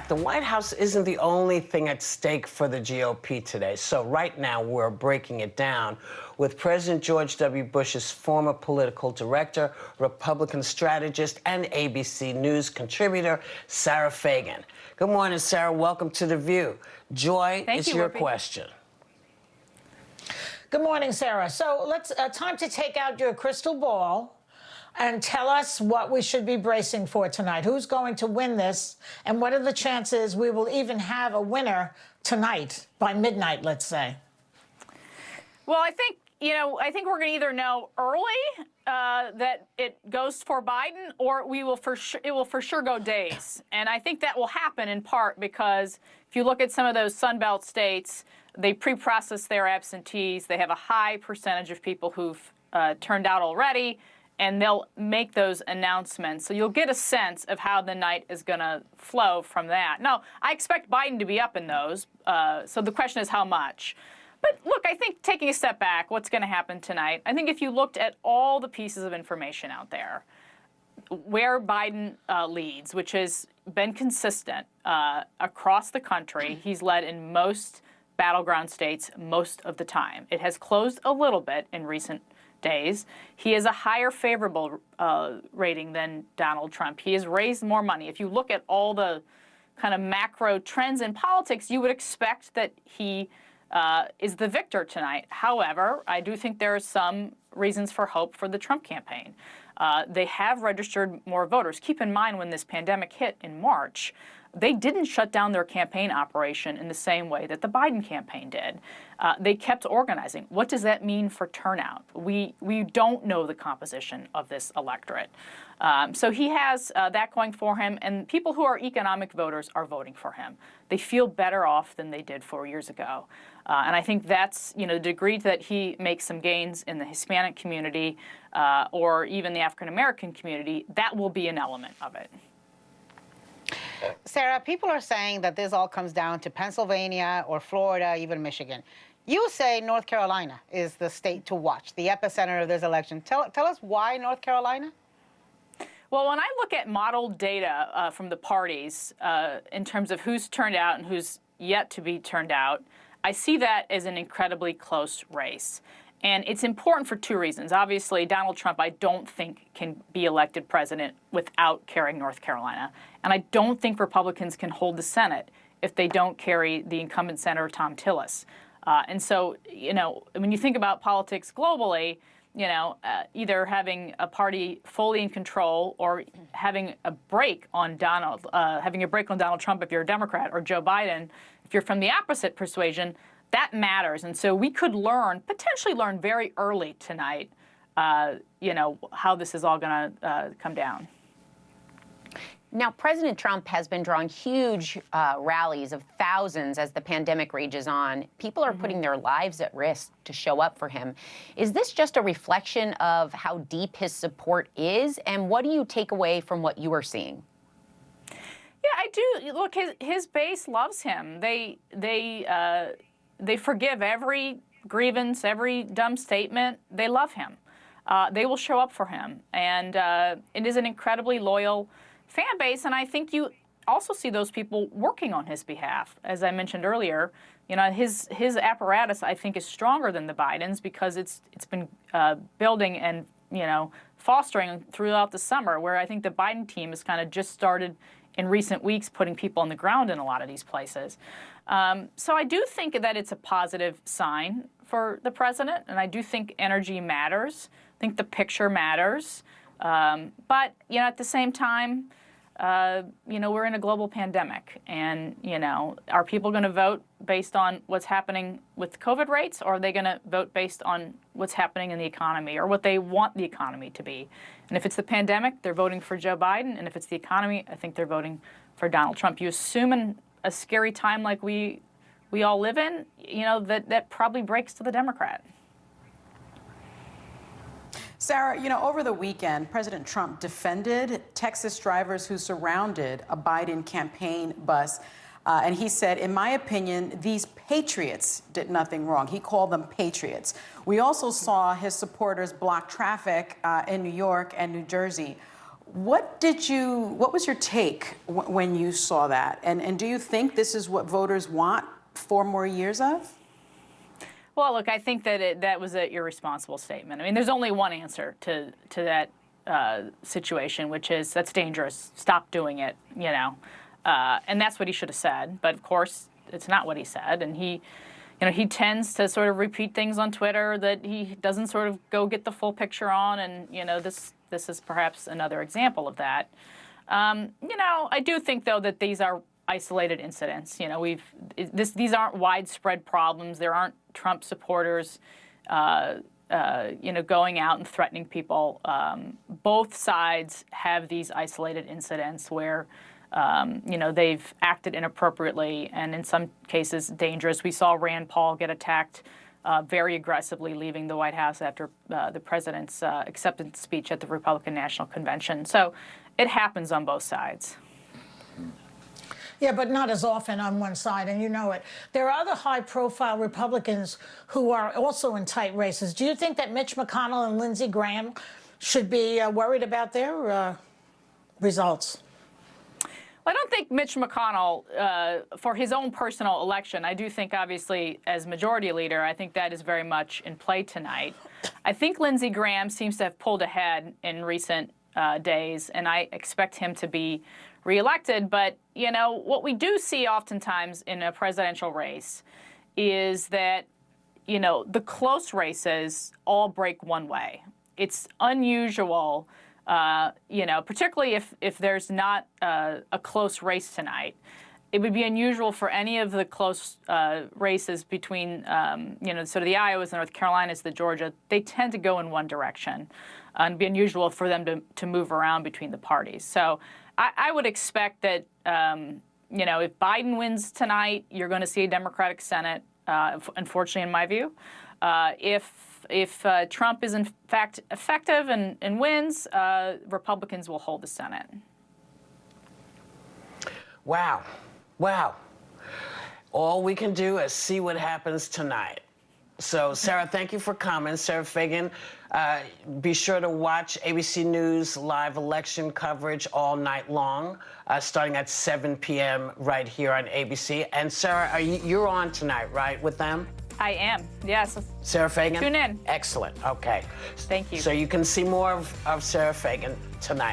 The White House isn't the only thing at stake for the GOP today. So right now, we're breaking it down with President George W. Bush's former political director, Republican strategist, and ABC News contributor, Sara Fagen. Good morning, Sara. Welcome to The View. Joy, it's your question. Good morning, Sara. So let's time to take out your crystal ball and tell us what we should be bracing for tonight. Who's going to win this, and what are the chances we will even have a winner tonight by midnight, let's say? Well, I think we're going to either know early that it goes for Biden, or it will for sure go days. And I think that will happen in part because if you look at some of those Sunbelt states, they pre-process their absentees. They have a high percentage of people who've turned out already, and they'll make those announcements. So you'll get a sense of how the night is going to flow from that. Now, I expect Biden to be up in those, so the question is how much. But look, I think taking a step back, what's going to happen tonight, I think if you looked at all the pieces of information out there, where Biden leads, which has been consistent across the country, he's led in most battleground states most of the time. It has closed a little bit in recent days. He has a higher favorable rating than Donald Trump. He has raised more money. If you look at all the kind of macro trends in politics, you would expect that he is the victor tonight. However, I do think there are some reasons for hope for the Trump campaign. They have registered more voters. Keep in mind, when this pandemic hit in March, they didn't shut down their campaign operation in the same way that the Biden campaign did. They kept organizing. What does that mean for turnout? We don't know the composition of this electorate. So he has that going for him, and people who are economic voters are voting for him. They feel better off than they did 4 years ago. And I think that's, the degree that he makes some gains in the Hispanic community or even the African American community, that will be an element of it. Sara, people are saying that this all comes down to Pennsylvania or Florida, even Michigan. You say North Carolina is the state to watch, the epicenter of this election. Tell us why North Carolina? Well, when I look at modeled data from the parties in terms of who's turned out and who's yet to be turned out, I see that as an incredibly close race. And it's important for two reasons. Obviously, Donald Trump, I don't think, can be elected president without carrying North Carolina. And I don't think Republicans can hold the Senate if they don't carry the incumbent Senator Thom Tillis. And so, when you think about politics globally, either having a party fully in control or having a break on Donald Trump if you're a Democrat, or Joe Biden if you're from the opposite persuasion, that matters. And so we could potentially learn very early tonight, how this is all going to come down. Now, President Trump has been drawing huge rallies of thousands as the pandemic rages on. People are putting their lives at risk to show up for him. Is this just a reflection of how deep his support is? And what do you take away from what you are seeing? Yeah, I do. Look, his base loves him. They forgive every grievance, every dumb statement. They love him. They will show up for him. And it is an incredibly loyal fan base. And I think you also see those people working on his behalf. As I mentioned earlier, his apparatus, I think, is stronger than the Bidens because it's been building and, fostering throughout the summer, where I think the Biden team has kind of just started in recent weeks putting people on the ground in a lot of these places. So I do think that it's a positive sign for the president, and I do think energy matters. I think the picture matters. But, at the same time, we're in a global pandemic, and, are people going to vote based on what's happening with COVID rates, or are they going to vote based on what's happening in the economy or what they want the economy to be? And if it's the pandemic, they're voting for Joe Biden, and if it's the economy, I think they're voting for Donald Trump. You assume in a scary time like we all live in, that probably breaks to the Democrat. Sara, over the weekend, President Trump defended Texas drivers who surrounded a Biden campaign bus. And he said, in my opinion, these patriots did nothing wrong. He called them patriots. We also saw his supporters block traffic in New York and New Jersey. What was your take when you saw that? And do you think this is what voters want 4 more years of? Well, look, I think that that was an irresponsible statement. I mean, there's only one answer to that situation, which is that's dangerous. Stop doing it, you know. And that's what he should have said. But of course, it's not what he said. And he tends to sort of repeat things on Twitter that he doesn't sort of go get the full picture on. And, you know, this is perhaps another example of that. You know, I do think, though, that these are isolated incidents. You know, these aren't widespread problems. There aren't Trump supporters, you know, going out and threatening people. Both sides have these isolated incidents where, you know, they've acted inappropriately and in some cases dangerous. We saw Rand Paul get attacked very aggressively leaving the White House after the president's acceptance speech at the Republican National Convention. So it happens on both sides. Yeah, but not as often on one side, and you know it. There are other high-profile Republicans who are also in tight races. Do you think that Mitch McConnell and Lindsey Graham should be worried about their results? Well, I don't think Mitch McConnell, for his own personal election, I do think, obviously, as majority leader, I think that is very much in play tonight. I think Lindsey Graham seems to have pulled ahead in recent days, and I expect him to be reelected. But, you know, what we do see oftentimes in a presidential race is that, you know, the close races all break one way. It's unusual, you know, particularly if there's not a close race tonight. It would be unusual for any of the close races between, you know, sort of the Iowas, the North Carolinas, the Georgia. They tend to go in one direction. And it'd be unusual for them to move around between the parties. So I would expect that, you know, if Biden wins tonight, you're going to see a Democratic Senate, unfortunately, in my view. If Trump is, in fact, effective and wins, Republicans will hold the Senate. Wow. Wow. All we can do is see what happens tonight. So, Sara, thank you for coming. Sara Fagen, be sure to watch ABC News live election coverage all night long, starting at 7 p.m. right here on ABC. And, Sara, you're on tonight, right, with them? I am, yes. Sara Fagen? Tune in. Excellent. Okay. Thank you. So you can see more of Sara Fagen tonight.